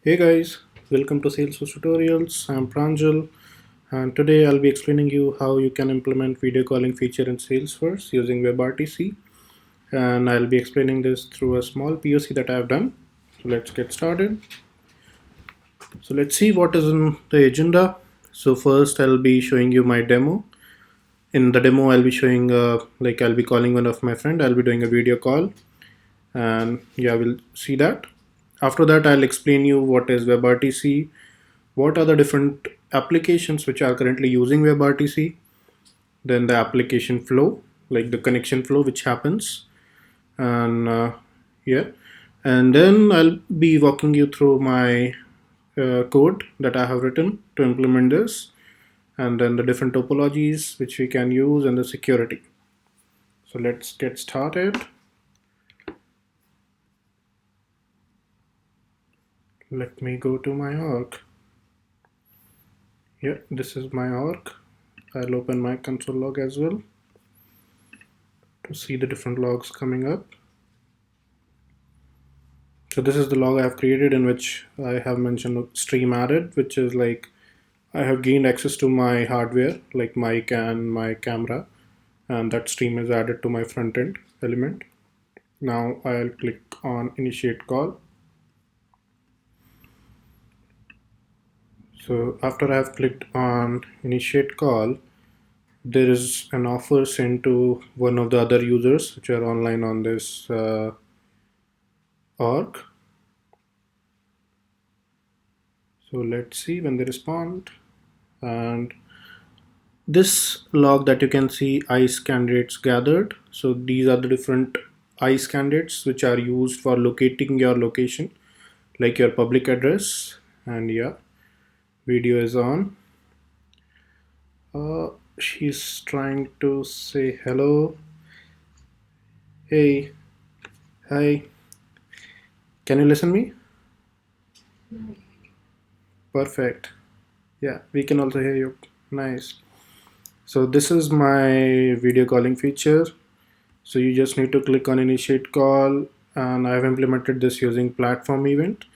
Hey guys, welcome to Salesforce Tutorials. I'm Pranjal, and today I'll be explaining you how you can implement video calling feature in Salesforce using WebRTC. And I'll be explaining this through a small POC that I've done. So let's get started. So let's see what is in the agenda. So first I'll be showing you my demo. In the demo I'll be showing I'll be calling one of my friend. I'll be doing a video call, and yeah, we'll see that. After that I'll explain you what is WebRTC, what are the different applications which are currently using WebRTC, then the application flow, like the connection flow which happens, and yeah, and then I'll be walking you through my code that I have written to implement this, and then the different topologies which we can use and the security. So let's get started. Let me go to my org. Yeah, this is my org. I'll open my console log as well to see the different logs coming up. So this is the log I have created, in which I have mentioned stream added, which is like I have gained access to my hardware like mic and my camera, and that stream is added to my front end element. Now I'll click on initiate call. So after I have clicked on initiate call, there is an offer sent to one of the other users which are online on this org. So let's see when they respond. And this log that you can see, ICE candidates gathered. So these are the different ICE candidates which are used for locating your location, like your public address. And yeah, video is on. She's trying to say hello. Hey, hi. Can you listen me? Perfect. Yeah, we can also hear you. Nice. So this is my video calling feature. So you just need to click on initiate call, and I have implemented this using platform event.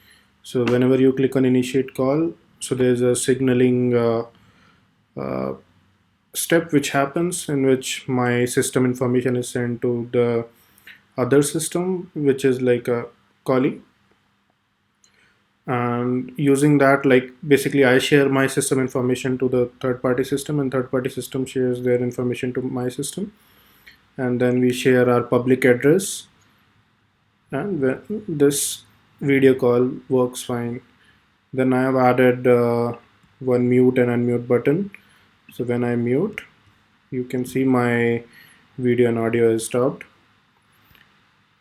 So whenever you click on initiate call, so there's a signaling uh, step which happens, in which my system information is sent to the other system, which is like a calling. And using that, like basically I share my system information to the third party system, and third party system shares their information to my system, and then we share our public address, and when this video call works fine. Then I have added one mute and unmute button. So when I mute, you can see my video and audio is stopped.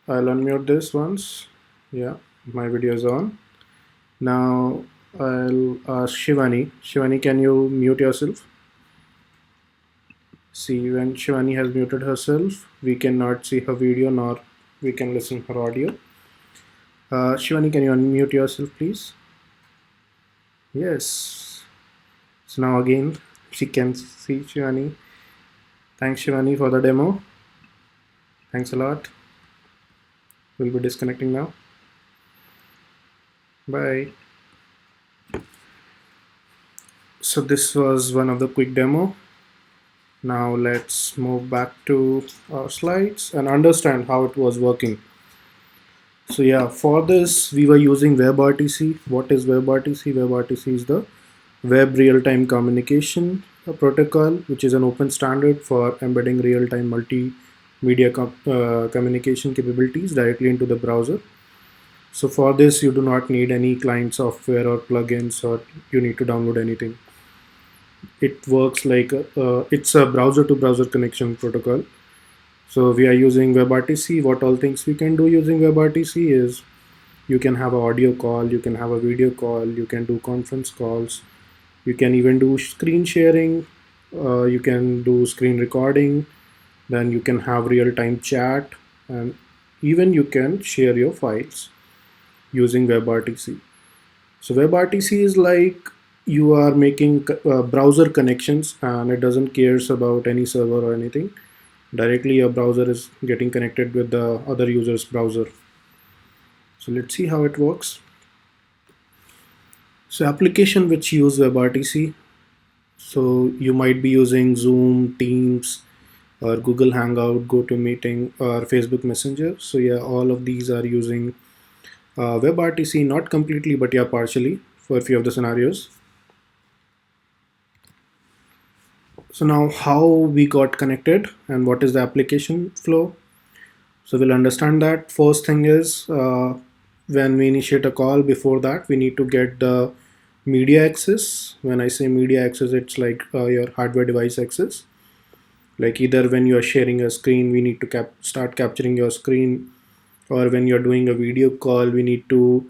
I'll unmute this once. Yeah, my video is on. Now I'll ask Shivani. Shivani, can you mute yourself? See, when Shivani has muted herself, we cannot see her video nor we can listen her audio. Shivani, can you unmute yourself, please? Yes. So now again, she can see Shivani. Thanks, Shivani, for the demo. Thanks a lot. We'll be disconnecting now. Bye. So this was one of the quick demo. Now let's move back to our slides and understand how it was working. So yeah, for this we were using WebRTC. What is WebRTC? WebRTC is the Web Real-Time Communication Protocol, which is an open standard for embedding real-time multimedia communication capabilities directly into the browser. So for this, you do not need any client software or plugins, or you need to download anything. It works like it's a browser-to-browser connection protocol. So we are using WebRTC. What all things we can do using WebRTC is you can have an audio call, you can have a video call, you can do conference calls, you can even do screen sharing, you can do screen recording, then you can have real-time chat, and even you can share your files using WebRTC. So WebRTC is like you are making browser connections, and it doesn't cares about any server or anything. Directly your browser is getting connected with the other user's browser. So let's see how it works. So application which use WebRTC, so you might be using Zoom, Teams, or Google Hangout, GoToMeeting, or Facebook Messenger. So yeah, all of these are using WebRTC, not completely, but yeah, partially for a few of the scenarios. So now how we got connected and what is the application flow. So we'll understand that. First thing is when we initiate a call, before that we need to get the media access. When I say media access, it's like your hardware device access. Like either when you are sharing a screen, we need to start capturing your screen, or when you're doing a video call, we need to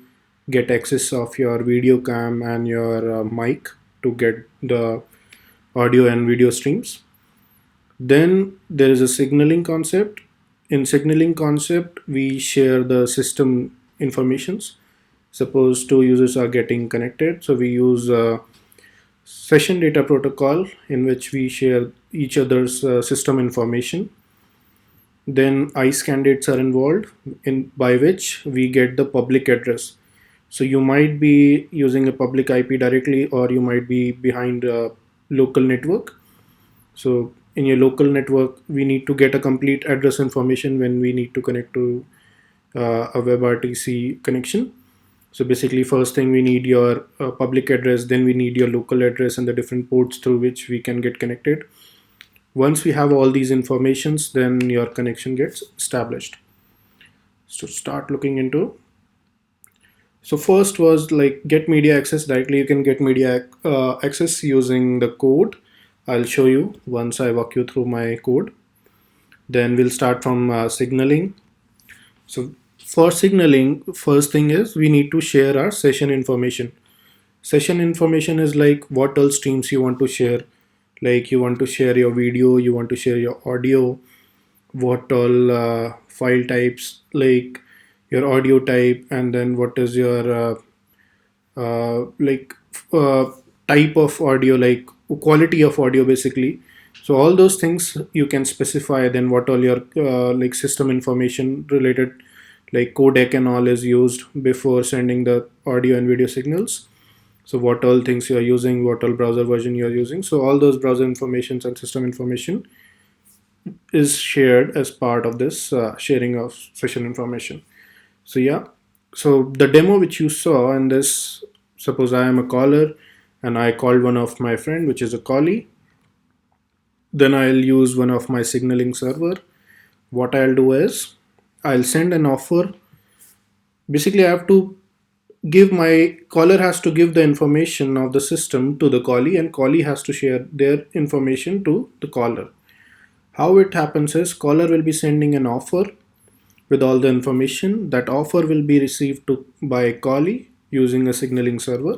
get access of your video cam and your mic to get the audio and video streams. Then there is a signaling concept. In signaling concept, we share the system informations. Suppose two users are getting connected, so we use a session data protocol in which we share each other's system information. Then ICE candidates are involved, in by which we get the public address. So you might be using a public IP directly, or you might be behind a local network. So in your local network, we need to get a complete address information when we need to connect to a WebRTC connection. So basically, first thing we need your public address, then we need your local address and the different ports through which we can get connected. Once we have all these informations, then your connection gets established. So start looking into. So first was like get media access directly. You can get media access using the code. I'll show you once I walk you through my code. Then we'll start from signaling. So for signaling, first thing is we need to share our session information. Session information is like what all streams you want to share. Like you want to share your video, you want to share your audio, what all file types, like your audio type, and then what is your like type of audio, like quality of audio basically. So all those things you can specify. Then what all your like system information related, like codec and all is used before sending the audio and video signals. So what all things you are using, what all browser version you are using. So all those browser informations and system information is shared as part of this sharing of session information. So yeah, so the demo which you saw in this, suppose I am a caller and I called one of my friend, which is a callee. Then I'll use one of my signaling server. What I'll do is I'll send an offer. Basically, I have to give my caller has to give the information of the system to the callee, and callee has to share their information to the caller. How it happens is caller will be sending an offer with all the information. That offer will be received by callee using a signaling server.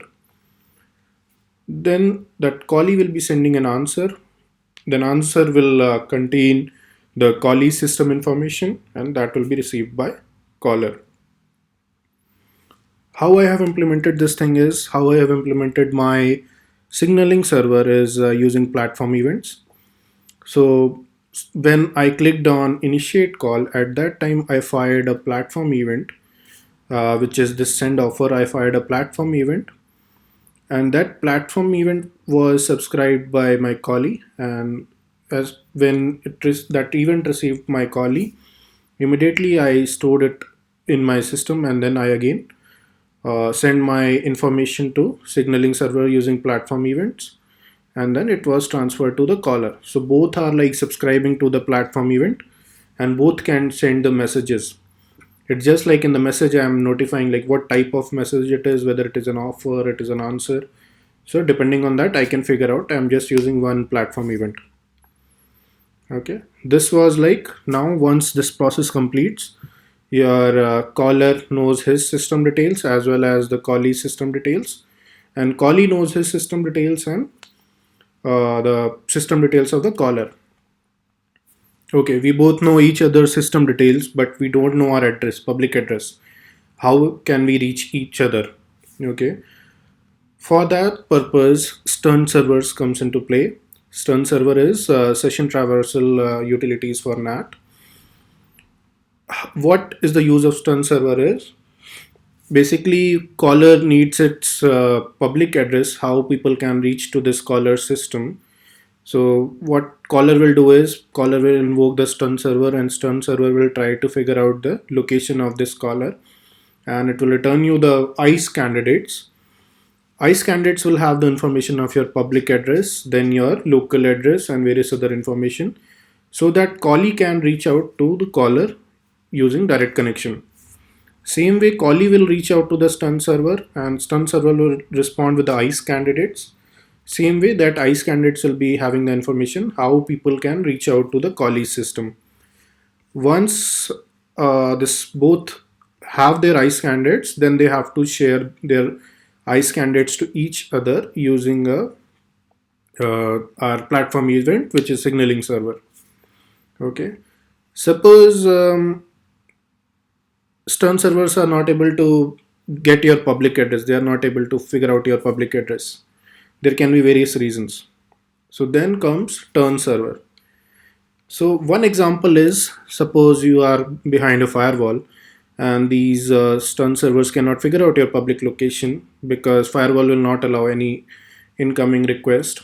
Then that callee will be sending an answer. Then answer will contain the callee system information, and that will be received by caller. How I have implemented this thing is, how I have implemented my signaling server is using platform events. So when I clicked on initiate call, at that time I fired a platform event, which is this send offer. I fired a platform event, and that platform event was subscribed by my callee. And as when that event received my callee, immediately I stored it in my system, and then I again send my information to signaling server using platform events, and then it was transferred to the caller. So both are like subscribing to the platform event, and both can send the messages. It's just like in the message I'm notifying like what type of message it is, whether it is an offer, it is an answer. So depending on that I can figure out. I'm just using one platform event. Okay, this was like, now once this process completes, your caller knows his system details as well as the callee system details, and callee knows his system details and the system details of the caller. Okay, we both know each other's system details, but we don't know our address, public address. How can we reach each other? Okay, for that purpose, Stern servers comes into play. Stern server is session traversal utilities for NAT. What is the use of Stern server is? Basically, caller needs its public address, how people can reach to this caller system. So what caller will do is caller will invoke the stun server, and stun server will try to figure out the location of this caller, and it will return you the ICE candidates. ICE candidates will have the information of your public address, then your local address and various other information, so that callee can reach out to the caller using direct connection. Same way, callee will reach out to the stun server, and stun server will respond with the ICE candidates. Same way, that ICE candidates will be having the information how people can reach out to the callee system. Once this both have their ICE candidates, then they have to share their ICE candidates to each other using our platform event, which is signaling server. Okay. Suppose stun servers are not able to get your public address. They are not able to figure out your public address. There can be various reasons. So then comes turn server. So one example is, suppose you are behind a firewall and these stun servers cannot figure out your public location because firewall will not allow any incoming request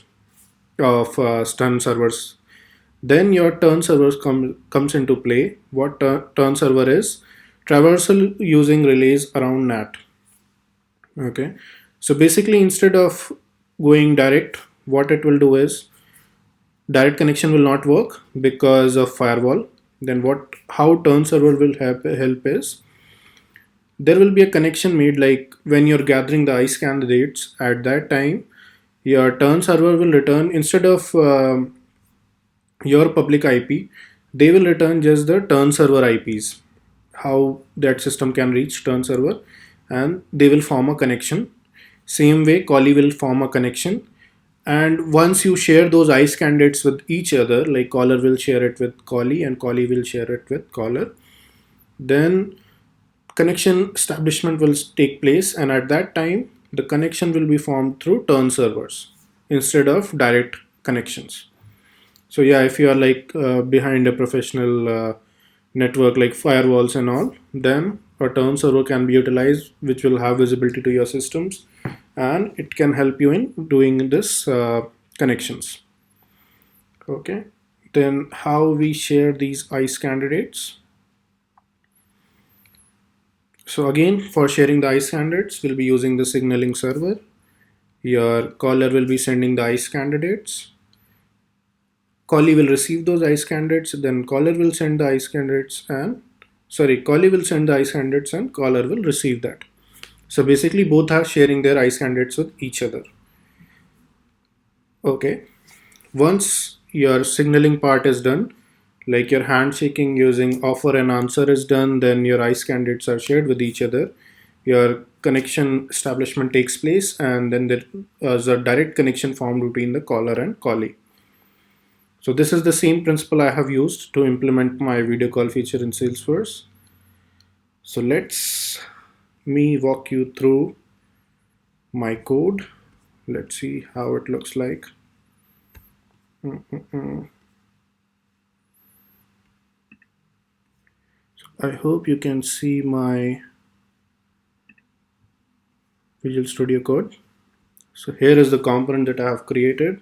of stun servers. Then your turn servers comes into play. What turn server is? Traversal using relays around NAT. Okay. So basically, instead of going direct, what it will do is direct connection will not work because of firewall. Then what? How turn server will help is there will be a connection made, like when you're gathering the ICE candidates at that time, your turn server will return instead of your public IP, they will return just the turn server IPs, how that system can reach turn server, and they will form a connection. Same way, callee will form a connection. And once you share those ICE candidates with each other, like caller will share it with callee and callee will share it with caller, then connection establishment will take place. And at that time, the connection will be formed through turn servers instead of direct connections. So yeah, if you are like behind a professional network like firewalls and all, then a turn server can be utilized, which will have visibility to your systems, and it can help you in doing this connections. Okay, then how we share these ICE candidates. So again, for sharing the ICE candidates, we'll be using the signaling server. Your caller will be sending the ICE candidates. Callee will receive those ICE candidates, then caller will send the ICE candidates, and callee will send the ICE candidates and caller will receive that. So basically both are sharing their ICE candidates with each other. Okay. Once your signaling part is done, like your handshaking using offer and answer is done, then your ICE candidates are shared with each other. Your connection establishment takes place, and then there is a direct connection formed between the caller and callee. So this is the same principle I have used to implement my video call feature in Salesforce. So let's me walk you through my code. Let's see how it looks like. So I hope you can see my Visual Studio Code. So here is the component that I have created.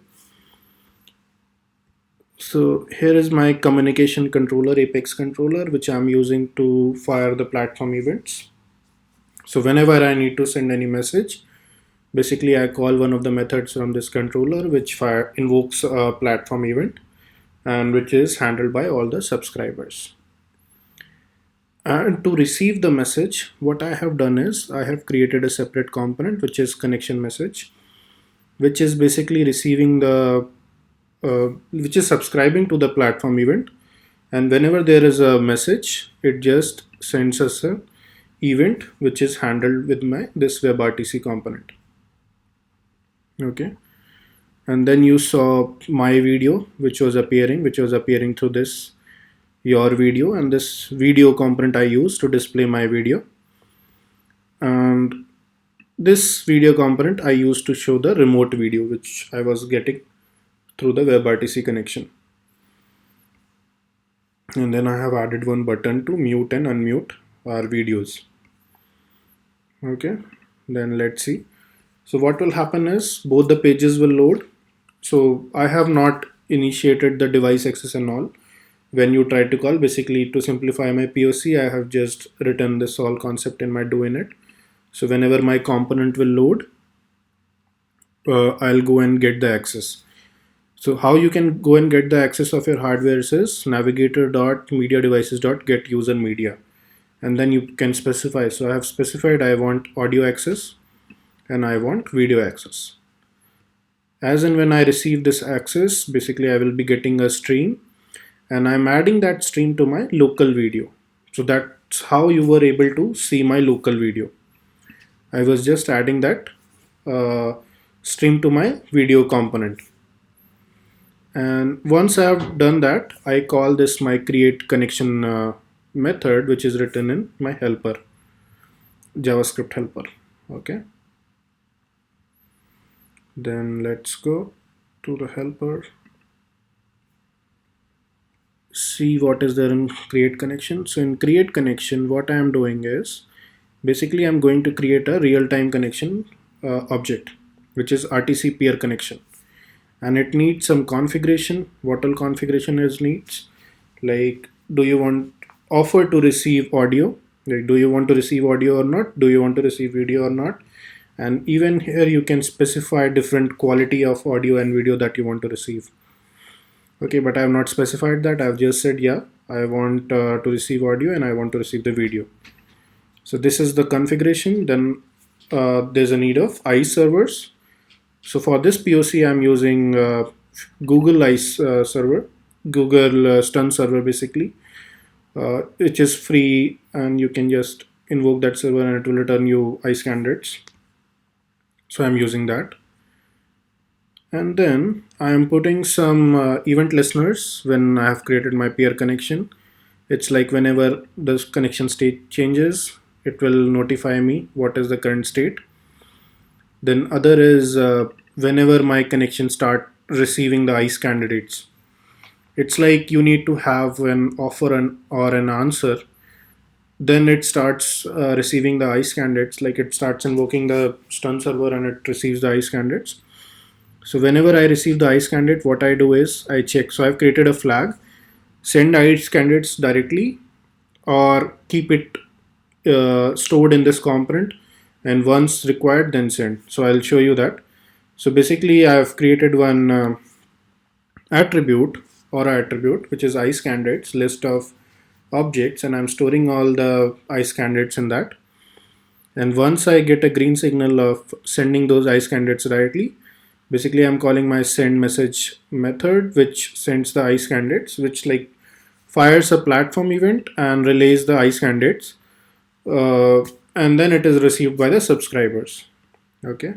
So here is my communication controller, Apex controller, which I'm using to fire the platform events. So whenever I need to send any message, basically I call one of the methods from this controller, which invokes a platform event and which is handled by all the subscribers. And to receive the message, what I have done is I have created a separate component, which is connection message, which is basically receiving the which is subscribing to the platform event, and whenever there is a message, it just sends us an event which is handled with this WebRTC component. Okay, and then you saw my video which was appearing through this your video, and this video component I use to display my video, and this video component I used to show the remote video which I was getting through the WebRTC connection. And then I have added one button to mute and unmute our videos. Okay, then let's see. So what will happen is both the pages will load. So I have not initiated the device access and all. When you try to call, basically to simplify my POC, I have just written this all concept in my do init. So whenever my component will load, I'll go and get the access. So how you can go and get the access of your hardware is navigator.mediadevices.get user media, and then you can specify. So I have specified I want audio access and I want video access. As and when I receive this access, basically I will be getting a stream, and I'm adding that stream to my local video. So that's how you were able to see my local video. I was just adding that uh, stream to my video component. And once I have done that, I call this my create connection method, which is written in my helper, JavaScript helper. Okay. Then let's go to the helper, see what is there in create connection. So in create connection, what I am doing is basically I'm going to create a real-time connection object, which is RTC peer connection, and it needs some configuration. What all configuration is needs, like, do you want offer to receive audio, like do you want to receive audio or not, do you want to receive video or not, and even here you can specify different quality of audio and video that you want to receive. Okay, but I have not specified that. I've just said, yeah, I want to receive audio and I want to receive the video. So this is the configuration. Then there's a need of ICE servers. So for this POC, I'm using Google ICE server, Google Stun server basically, which is free, and you can just invoke that server and it will return you ICE candidates. So I'm using that. And then I am putting some event listeners when I have created my peer connection. It's like whenever the connection state changes, it will notify me what is the current state. Then other is whenever my connection start receiving the ICE candidates. It's like you need to have an offer or an answer. Then it starts receiving the ICE candidates, like it starts invoking the stun server and it receives the ICE candidates. So whenever I receive the ICE candidate, what I do is I check. So I've created a flag, send ICE candidates directly or keep it stored in this component, and once required then send. So I'll show you that. So basically I've created one attribute which is ICE candidates list of objects, and I'm storing all the ICE candidates in that. And once I get a green signal of sending those ICE candidates directly, basically I'm calling my send message method, which sends the ICE candidates, which like fires a platform event and relays the ICE candidates, and then it is received by the subscribers. Okay,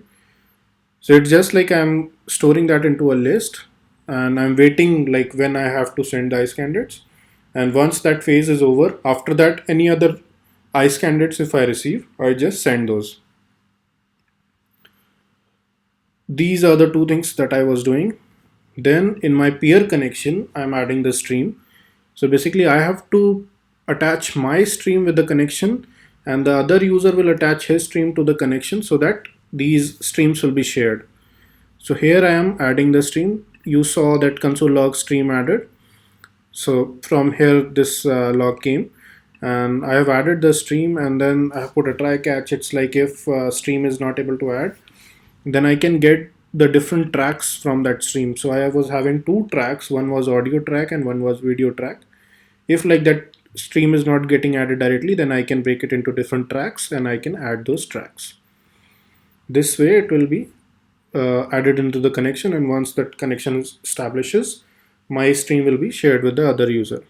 so it's just like I'm storing that into a list, and I'm waiting like when I have to send the ICE candidates, and once that phase is over, after that any other ICE candidates if I receive, I just send those. These are the two things that I was doing. Then in my peer connection, I'm adding the stream. So basically I have to attach my stream with the connection, and the other user will attach his stream to the connection so that these streams will be shared. So here I am adding the stream. You saw that console log stream added. So from here this log came, and I have added the stream, and then I have put a try catch. It's like if stream is not able to add, then I can get the different tracks from that stream. So I was having two tracks, one was audio track and one was video track. If like that stream is not getting added directly, then I can break it into different tracks and I can add those tracks. This way it will be added into the connection, and once that connection establishes, my stream will be shared with the other user.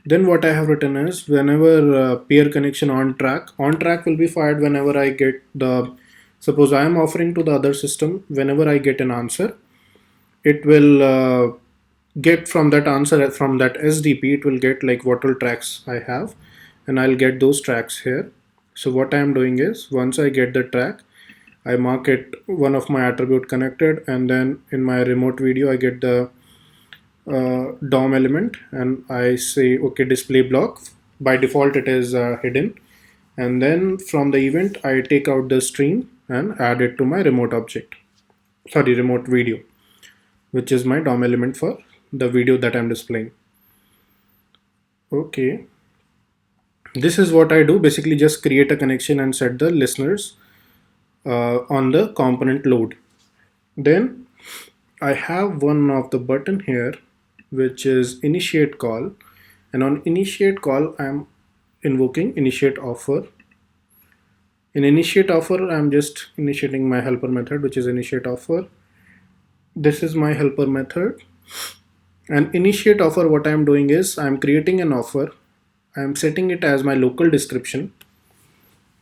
Then what I have written is whenever peer connection on track will be fired whenever I get the, suppose I am offering to the other system, whenever I get an answer, it will get from that answer, from that SDP, it will get like what all tracks I have, and I'll get those tracks here. So what I am doing is once I get the track, I mark it one of my attribute connected, and then in my remote video I get the DOM element, and I say okay display block. By default it is hidden, And then from the event, I take out the stream and add it to my remote object, sorry, remote video, which is my DOM element for the video that I'm displaying. Okay, this is what I do. Basically just create a connection and set the listeners on the component load. Then I have one of the button here, which is initiate call, and on initiate call I'm invoking initiate offer. In initiate offer, I'm just initiating my helper method, which is initiate offer. This is my helper method. And initiate offer, what I'm doing is I'm creating an offer. I'm setting it as my local description.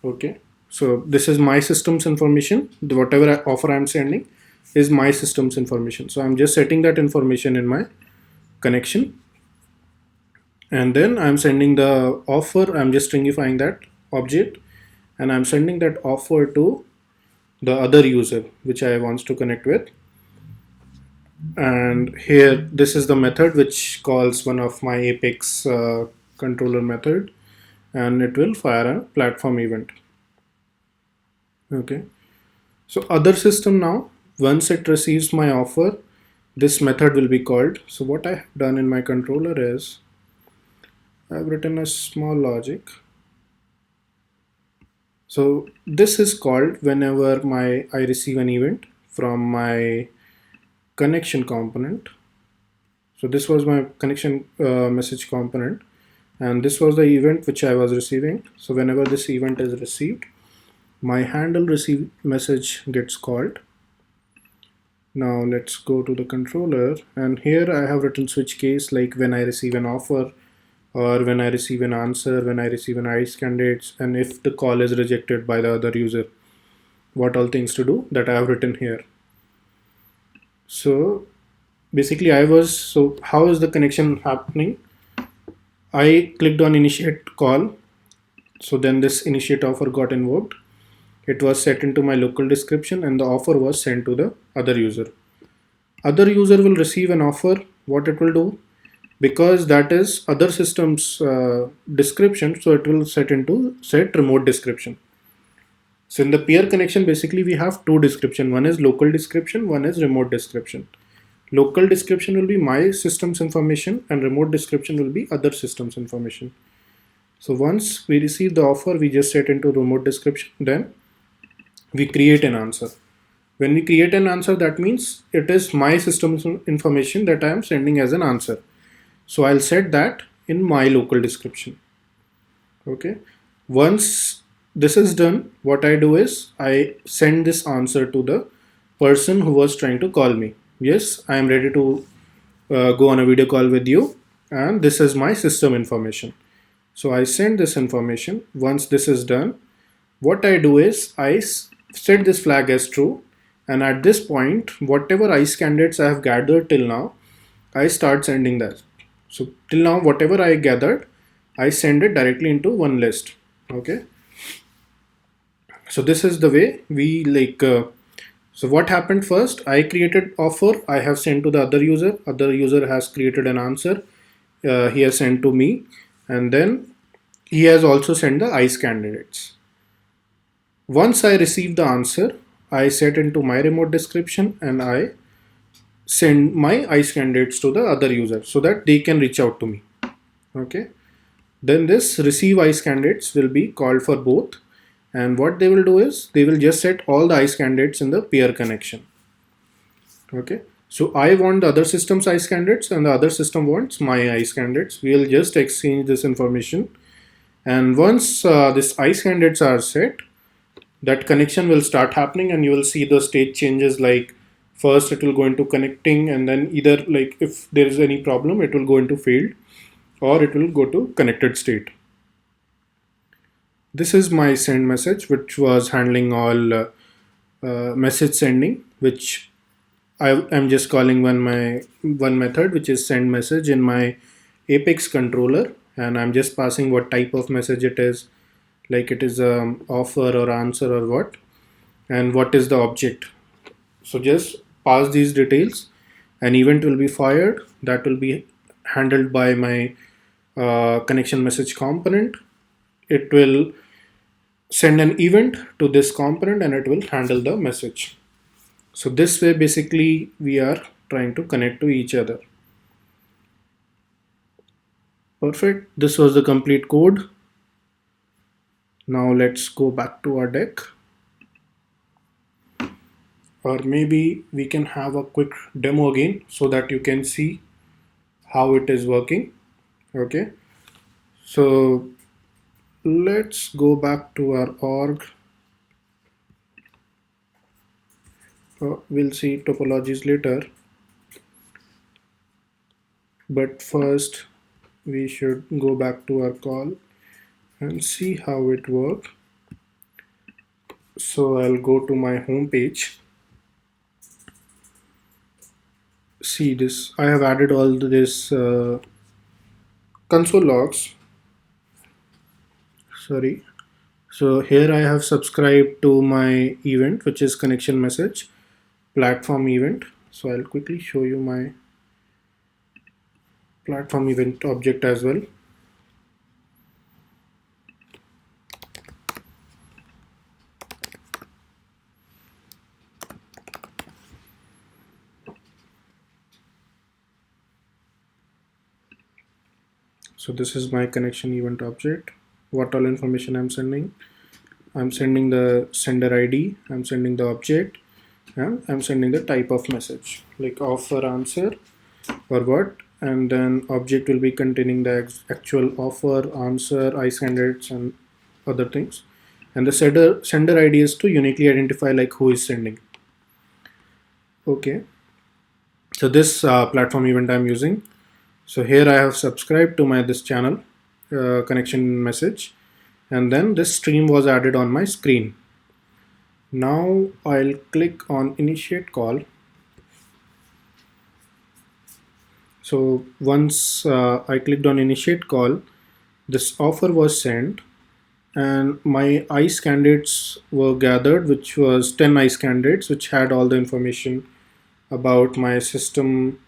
Okay. So this is my system's information. Whatever offer I'm sending is my system's information. So I'm just setting that information in my connection. And then I'm sending the offer. I'm just stringifying that object, and I'm sending that offer to the other user which I wants to connect with. And here, this is the method which calls one of my Apex controller method, and it will fire a platform event. Okay, so other system now, once it receives my offer, this method will be called. So what I have done in my controller is I've written a small logic. So this is called whenever I receive an event from my connection component. So this was my connection message component, and this was the event which I was receiving. So whenever this event is received, my handle receive message gets called. Now let's go to the controller, and here I have written switch case, like when I receive an offer, or when I receive an answer, when I receive an ICE candidates, and if the call is rejected by the other user, what all things to do that I have written here. So basically so how is the connection happening? I clicked on initiate call. So then this initiate offer got invoked. It was set into my local description, and the offer was sent to the other user. Other user will receive an offer. What it will do, because that is other system's description, so it will set remote description. So in the peer connection, basically we have two description. One is local description, one is remote description. Local description will be my system's information, and remote description will be other system's information. So once we receive the offer, we just set into remote description, then we create an answer. When we create an answer, that means it is my system's information that I am sending as an answer. So I'll set that in my local description. Okay. Once this is done, what I do is I send this answer to the person who was trying to call me. Yes, I am ready to go on a video call with you, and this is my system information. So I send this information. Once this is done, what I do is I set this flag as true, and at this point, whatever ICE candidates I have gathered till now, I start sending that. So till now, whatever I gathered, I send it directly into one list. Okay. So this is the way we so what happened first, I created offer, I have sent to the other user has created an answer, he has sent to me, and then he has also sent the ICE candidates. Once I receive the answer, I set into my remote description, and I send my ICE candidates to the other user so that they can reach out to me. Okay. Then this receive ICE candidates will be called for both, and what they will do is they will just set all the ICE candidates in the peer connection. Okay. So I want the other system's ICE candidates, and the other system wants my ICE candidates. We will just exchange this information, and once this ICE candidates are set, that connection will start happening, and you will see the state changes. Like first it will go into connecting, and then either like if there is any problem, it will go into failed, or it will go to connected state. This is my send message, which was handling all message sending, which I am just calling one method, which is send message in my Apex controller, and I'm just passing what type of message it is, like it is offer or answer or what, and what is the object. So just pass these details. An event will be fired that will be handled by my connection message component. It will send an event to this component and it will handle the message. So this way basically we are trying to connect to each other. Perfect. This was the complete code. Now let's go back to our deck. Or maybe we can have a quick demo again so that you can see how it is working. Okay. So let's go back to our org. We'll see topologies later. But first we should go back to our call and see how it works. So I'll go to my home page. See this, I have added all this console logs. Sorry. So here I have subscribed to my event, which is connection message platform event. So I'll quickly show you my platform event object as well. So this is my connection event object. What all information I'm sending? I'm sending the sender ID, I'm sending the object, and I'm sending the type of message like offer answer or what, and then object will be containing the actual offer, answer, ICE candidates and other things. And the sender ID is to uniquely identify like who is sending. Okay. So this platform event I'm using. So here I have subscribed to my this channel connection message, and then this stream was added on my screen. Now I'll click on initiate call. So once I clicked on initiate call, this offer was sent and my ICE candidates were gathered, which was 10 ICE candidates, which had all the information about my system,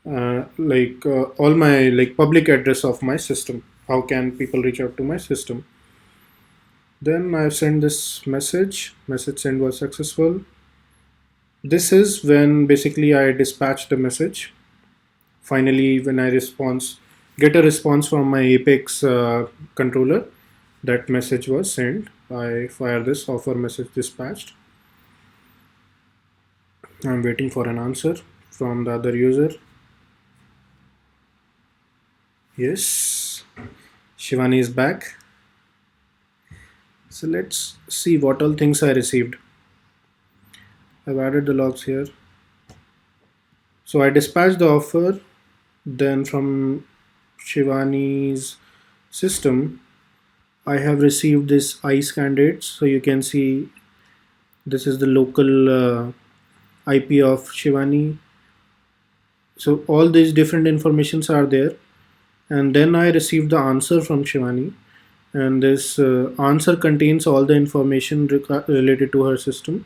all my like public address of my system. How can people reach out to my system? Then I've sent this message send was successful. This is when basically I dispatch the message. Finally, when I get a response from my Apex controller, that message was sent. I fire this offer message dispatched. I'm waiting for an answer from the other user. Yes, Shivani is back. So let's see what all things I received. I've added the logs here. So I dispatched the offer. Then from Shivani's system, I have received this ICE candidates. So you can see this is the local IP of Shivani. So all these different informations are there. And then I received the answer from Shivani. And this answer contains all the information related to her system.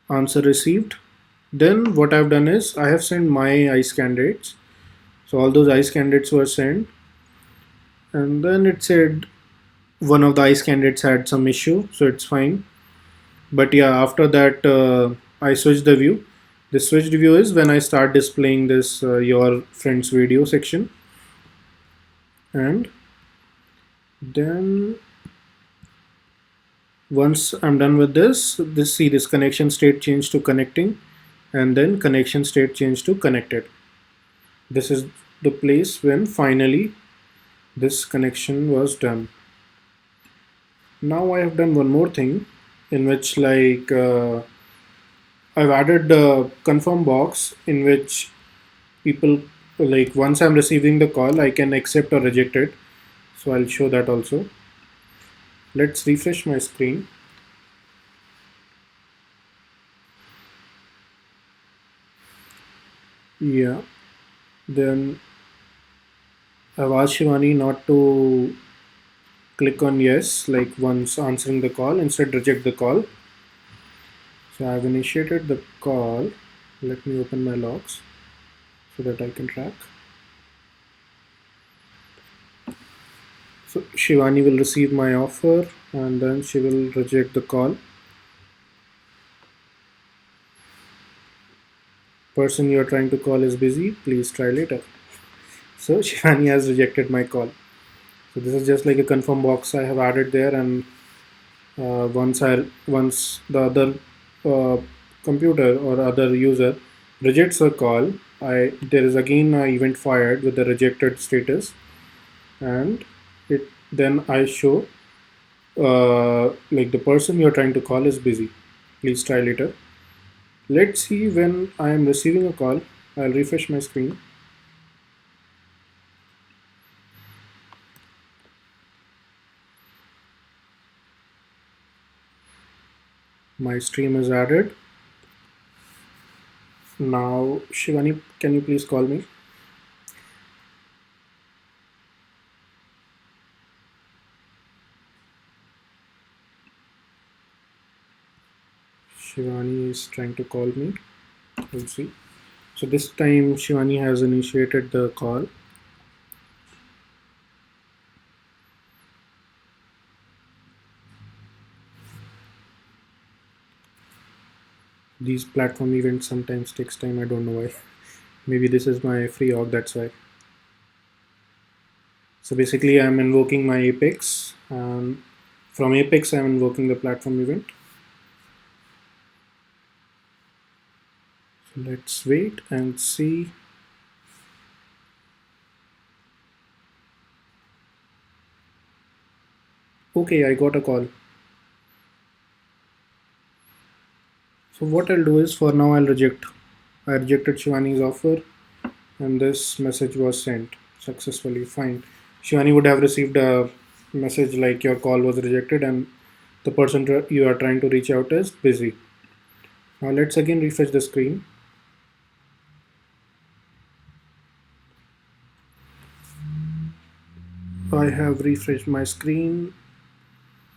Answer received. Then what I've done is I have sent my ICE candidates. So all those ICE candidates were sent. And then it said one of the ICE candidates had some issue, so it's fine. But yeah, after that I switched the view. The switched view is when I start displaying this your friend's video section. And then once I'm done with this, see this connection state change to connecting, and then connection state change to connected. This is the place when finally this connection was done. Now I have done one more thing in which I've added the confirm box in which people like once I'm receiving the call I can accept or reject it. So I'll show that also. Let's refresh my screen. Yeah, then I've asked Shivani not to click on yes like once answering the call, instead reject the call. So I've initiated the call. Let me open my logs so that I can track. So Shivani will receive my offer and then she will reject the call. Person you are trying to call is busy. Please try later. So Shivani has rejected my call. So this is just like a confirm box I have added there, and once the other uh, computer or other user rejects a call, I there is again a event fired with the rejected status, and it then I show like the person you're trying to call is busy. Please try later. Let's see when I am receiving a call. I'll refresh my screen. My stream is added. Now, Shivani, can you please call me? Shivani is trying to call me. We'll see. So this time Shivani has initiated the call. These platform events sometimes takes time. I don't know why. Maybe this is my free org, that's why. So basically I'm invoking my Apex, and from Apex I'm invoking the platform event. So let's wait and see. Okay, I got a call. So what I'll do is, for now I'll reject. I rejected Shivani's offer and this message was sent successfully. Fine. Shivani would have received a message like your call was rejected and the person you are trying to reach out is busy. Now let's again refresh the screen. I have refreshed my screen.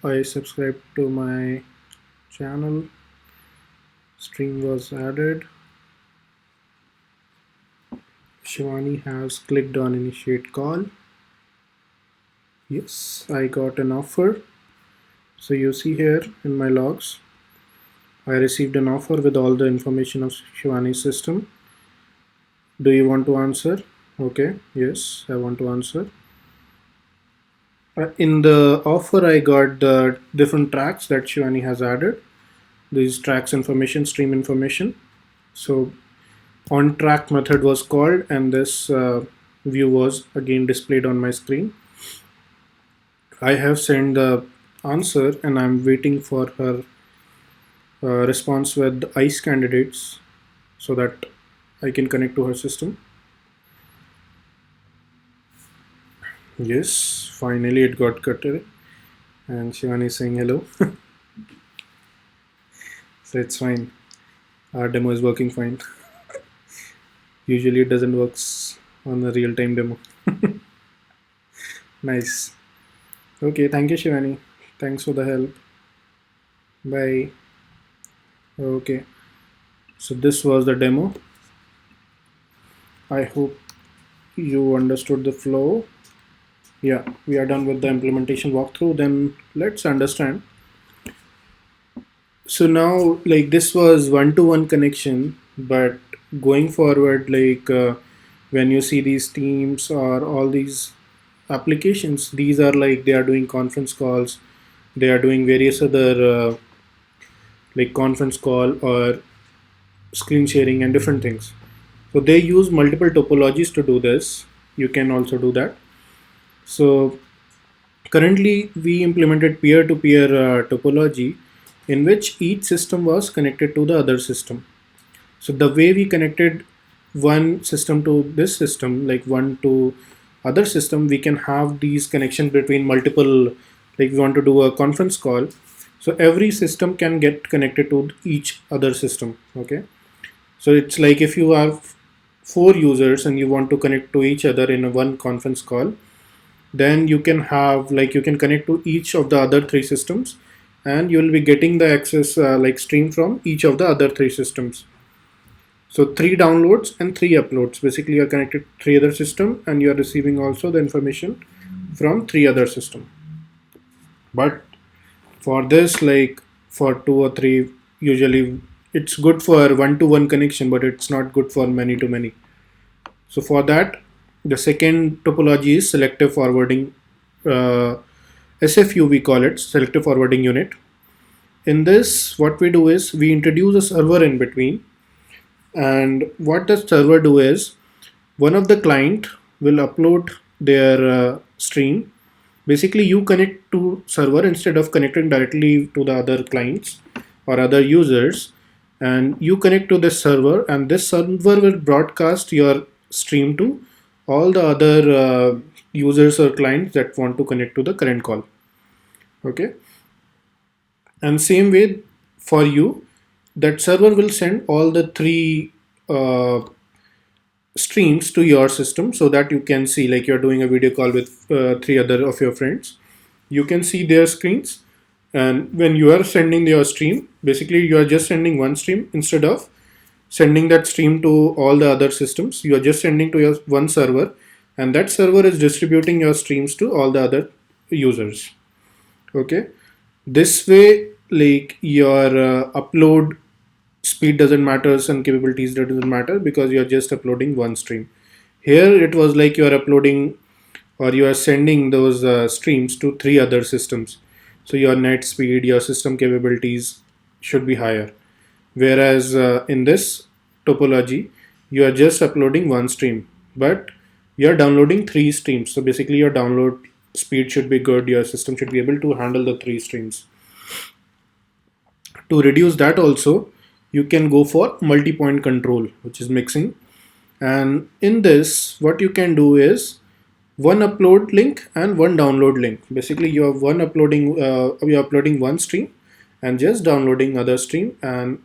I subscribed to my channel. Stream was added. Shivani has clicked on initiate call. Yes, I got an offer. So you see here in my logs, I received an offer with all the information of Shivani's system. Do you want to answer? Okay, yes, I want to answer. In the offer, I got the different tracks that Shivani has added. These tracks information, stream information. So on track method was called, and this view was again displayed on my screen. I have sent the answer, and I'm waiting for her response with the ICE candidates so that I can connect to her system. Yes, finally it got cut, and Shivani is saying hello. So it's fine. Our demo is working fine. Usually it doesn't work on a real-time demo. Nice. Okay, thank you, Shivani. Thanks for the help. Bye. Okay, so this was the demo. I hope you understood the flow. Yeah, we are done with the implementation walkthrough. Then let's understand. So now, like, this was one-to-one connection, but going forward, like when you see these teams or all these applications, these are like they are doing conference calls, they are doing various other like conference call or screen sharing and different things. So they use multiple topologies to do this. You can also do that. So currently we implemented peer-to-peer topology in which each system was connected to the other system. So the way we connected one system to this system, like one to other system, we can have these connections between multiple, like we want to do a conference call. So every system can get connected to each other system. Okay. So it's like if you have four users and you want to connect to each other in a one conference call, then you can have like you can connect to each of the other three systems and you will be getting the access like stream from each of the other three systems. So three downloads and three uploads. Basically, you're connected to three other system and you're receiving also the information from 3 other systems. But for this, like for 2 or 3, usually it's good for one-to-one connection, but it's not good for many-to-many. So for that, the second topology is selective forwarding, uh, SFU we call it, selective forwarding unit. In this, what we do is we introduce a server in between, and what the server do is one of the client will upload their stream. Basically, you connect to server instead of connecting directly to the other clients or other users, and you connect to this server, and this server will broadcast your stream to all the other users or clients that want to connect to the current call. Okay, and same way for you, that server will send all the 3 streams to your system, so that you can see, like you're doing a video call with 3 other of your friends, you can see their screens. And when you are sending your stream, basically you are just sending one stream instead of sending that stream to all the other systems. You are just sending to your one server, and that server is distributing your streams to all the other users. Okay, this way, like your upload speed doesn't matter and capabilities doesn't matter, because you're just uploading one stream. Here it was like you are uploading, or you are sending those streams to 3 other systems, so your net speed, your system capabilities should be higher. Whereas in this topology, you are just uploading one stream, but you are downloading 3 streams. So basically your download speed should be good, your system should be able to handle the 3 streams. To reduce that also, you can go for multi-point control, which is mixing. And in this, what you can do is one upload link and one download link. Basically, you have you're uploading one stream and just downloading other stream, and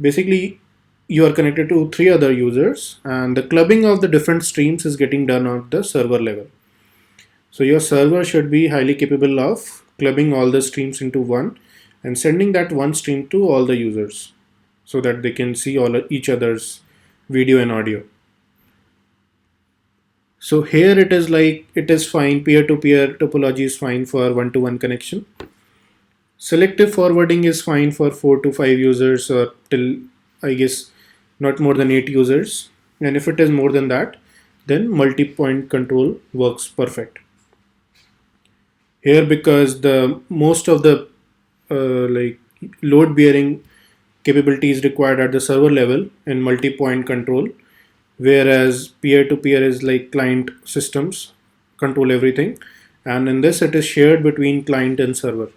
basically you are connected to 3 other users, and the clubbing of the different streams is getting done at the server level. So your server should be highly capable of clubbing all the streams into one and sending that one stream to all the users, so that they can see each other's video and audio. So here it is like it is fine. Peer-to-peer topology is fine for one-to-one connection. Selective forwarding is fine for 4 to 5 users, or till, I guess, not more than 8 users. And if it is more than that, then multi-point control works perfect. Here, because the most of the like load-bearing capability is required at the server level in multi-point control, whereas peer-to-peer is like client systems control everything, and in this it is shared between client and server.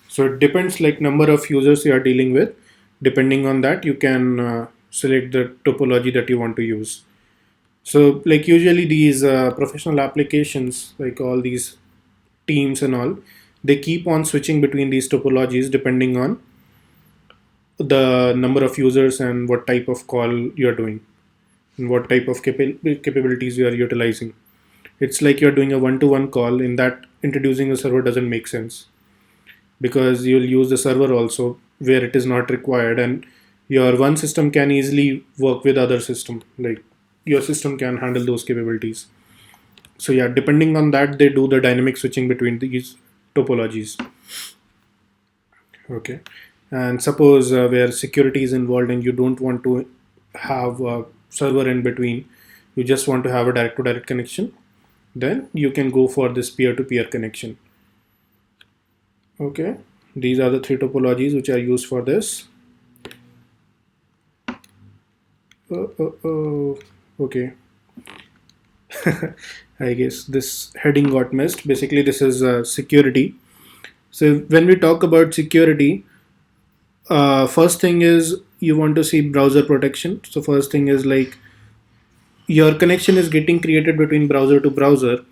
So it depends, like number of users you are dealing with. Depending on that, you can select the topology that you want to use. So like usually these professional applications, like all these teams and all, they keep on switching between these topologies depending on the number of users and what type of call you're doing and what type of capabilities you are utilizing. It's like you're doing a one-to-one call. In that, introducing a server doesn't make sense, because you'll use the server also where it is not required, and your one system can easily work with other system, like your system can handle those capabilities. So yeah, depending on that, they do the dynamic switching between these topologies. Okay, and suppose where security is involved and you don't want to have a server in between, you just want to have a direct to direct connection, then you can go for this peer to peer connection. Okay, these are the 3 topologies which are used for this. Okay. I guess this heading got missed. Basically, this is security. So when we talk about security, first thing is you want to see browser protection. So first thing is like your connection is getting created between browser to browser.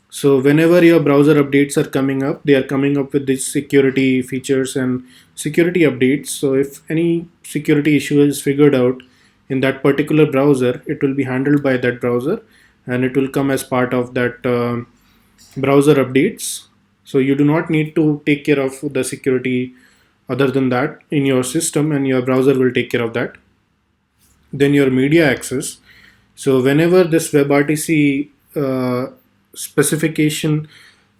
So whenever your browser updates are coming up, they are coming up with these security features and security updates. So if any security issue is figured out in that particular browser, it will be handled by that browser, and it will come as part of that browser updates. So you do not need to take care of the security other than that in your system, and your browser will take care of that. Then your media access. So whenever this WebRTC specification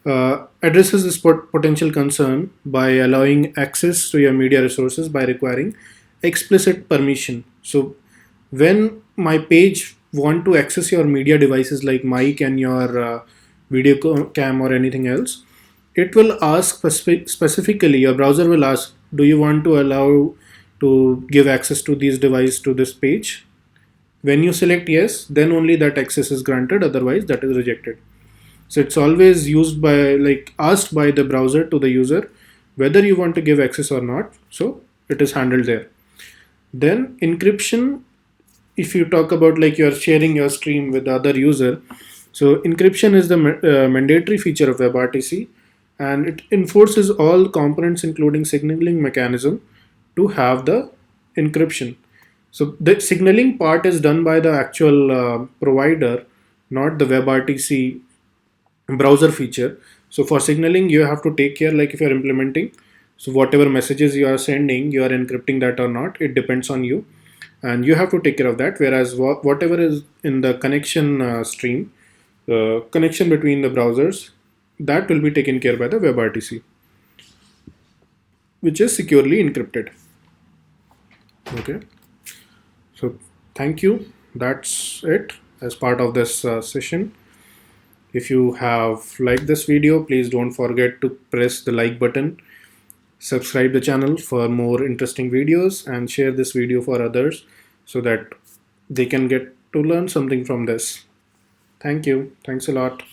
addresses this potential concern by allowing access to your media resources by requiring explicit permission. So when my page want to access your media devices like mic and your video cam or anything else, it will ask specifically, your browser will ask, do you want to allow to give access to these devices to this page? When you select yes, then only that access is granted, otherwise that is rejected. So it's always used by, like, asked by the browser to the user whether you want to give access or not. So it is handled there. Then encryption, if you talk about like you're sharing your stream with the other user, so encryption is the mandatory feature of WebRTC, and it enforces all components including signaling mechanism to have the encryption. So the signaling part is done by the actual provider, not the WebRTC browser feature. So for signaling, you have to take care, like if you're implementing, so whatever messages you are sending, you are encrypting that or not, it depends on you, and you have to take care of that. Whereas whatever is in the connection stream, connection between the browsers, that will be taken care by the WebRTC, which is securely encrypted. Okay, so thank you. That's it as part of this session. If you have liked this video, please don't forget to press the like button, subscribe the channel for more interesting videos, and share this video for others so that they can get to learn something from this. Thank you. Thanks a lot.